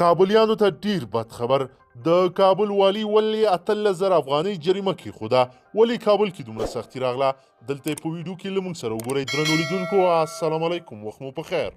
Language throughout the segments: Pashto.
کابلیانو ته ډیر بد خبر. د کابل والي ولې 18,000 افغانۍ جریمه کیښوده؟ ولې کابل کې دومره سختي راغله؟ دلته په ویډیو کې له موږ سره وګورئ. درنو لیدونکو السلام علیکم، وخت مو په خیر.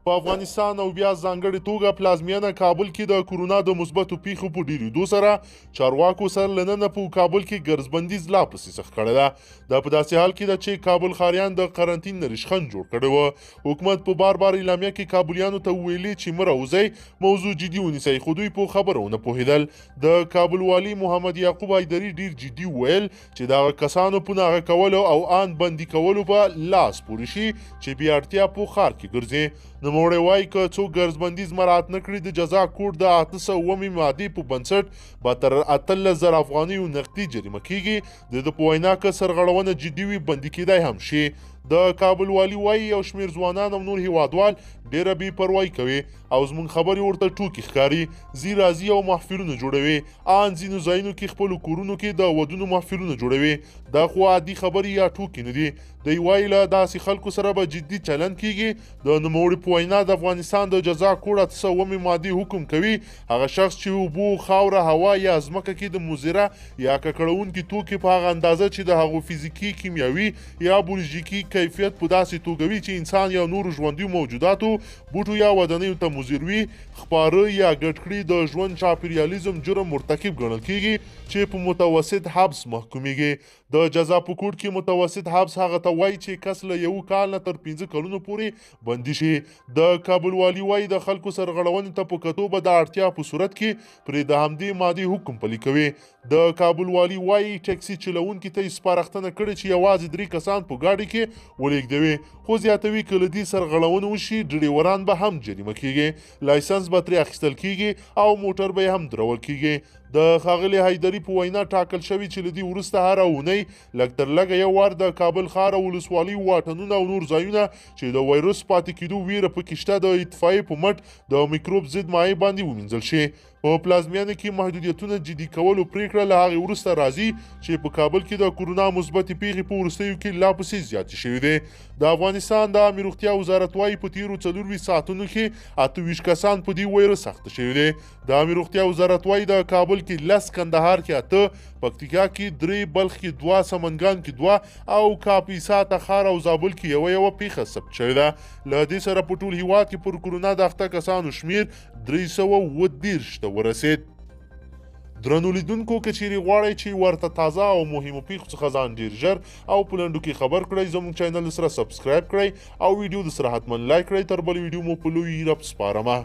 په افغانستان او بیا ځانګړې توګه پلازمینه کابل کې د کورونا د مثبتو پیښو په ډیریدو سره چارواکو سره له ننه په کابل کې ګرځبندیز لا پسې سخت کړی ده. دا په داسې حال کې ده چې کابل ښاریان د قرنطین نه ریشخند جوړ کړی و. حکومت په بار اعلامیه کې کابلیانو ته ویلي چې مه راوځئ، موضوع جدي ونیسئ، خو دوی په خبره ونه پوهېدل. د کابل والي محمد یعقوب حیدري ډیر جدي وویل چې دغه کسانو په ناغه کولو او آن بندي کولو به لاس پورې شي چې بې اړتیا په ښار کې ګرځي. نوموړی وایي که څوک ګرځبندیز مراعات نه کړي د جزا کوډ د 809 مادې په بنسټ به تر 18,000 افغانیو نقدي جریمه کیږي. د ده په وینا که سرغړونه جدي وي بندي کیدای هم شي. د کابل والي وایي یو شمېر ځوانان او نور هیوادوال ډیره بې پروایي کوي او زموږ خبرې ورته ټوکې ښکاري. ځي راځي او محفلونه جوړوي، ان ځینو ځایونو کې خپلو کورونو کې د ودونو محفلونه جوړوي. دا خو عادي خبرې یا ټوکې نه دي. دی وایي له داسې خلکو سره به جدي چلند کیږي. د نوموړي په وینا د افغانستان د جزا کوډ 809 مادې حکم کوي هغه شخص چې اوبو، خاوره، هوا یا ځمکه کې د مضره یا ککړونکي توکي په هغه اندازه چې د هغو فزیکي، کیمیاوي یا بیولوژیکي کیفیت په داسې توګه وي چې انسان یا نورو ژوندیو موجوداتو، بوټو یا ودانیو ته مضر وي، خپاره یا ګډ کړي د ژوند چاپیریالیزم جرم مرتکب ګڼل کیږي چې په متوسط حبس محکومیږي. د جزا په کوډ کې متوسط حبس هغه ته وایي چې کس له 1 کال نه تر 15 کلونو پورې بندي شي. د کابل والي وایي د خلکو سرغړونې ته په کتو به د اړتیا په صورت کې پرې د همدې مادې حکم پلي کوي. د کابل والي وایي ټیکسي چلوونکي ته یې سپارښتنه کړې چې یوازې 3 کسان په ګاډي کې ولېږدوي، خو زیاتوي که له دې سرغړونې وشي ډریوران به هم جریمه کیږي، لایسنس به ترې اخیستل کیږي او موټر به یې هم درول کیږي. د ښاغلي حیدري په وینا ټاکل شوي چې له دې وروسته هره اونۍ لږ تر لږه یو وار د کابل ښار او ولسوالیو واټنونه او نور ځایونه چې د وایرس پاتې کېدو ویره پکې شته د اطفایې په مټ د میکروب ضد مایع باندې ومینځل شي. په پلازمینه کې محدودیتونه جدي کولو پریکړه له هغې وروسته راځي چې په کابل کې د کورونا مثبتې پیښې په وروستیو کې لا پسې زیاتې شوې دي. د افغانستان د عامې روغتیا وزارت وایي په تېرو 24 ساعتونو کې 28 کسان په دې وایرس اخته شوي دي. د عامې روغتیا وزارت وایي د کابل کې 10، کندهار کې 8، پکتیکا کې 3، بلخ کې 2، سمنګان کې 2 او کاپیسا، تخار او زابل کې یوه پیښه ثبت شوې ده. له دې سره په ټول هیواد کې پر کورونا د اخته کسانو شمېر 320 ته ورسېد. درنو لیدونکو که چیرې غواړئ چې ورته تازه او مهمو پیښو څخه ځان ډیر ژر او په لنډو کې خبر کړئ، زموږ چینل سره سبسکرایب کړئ او ویډیو د سره حتما لایک کړئ. تر بل ویډیو مو په لوی رب سپارمه.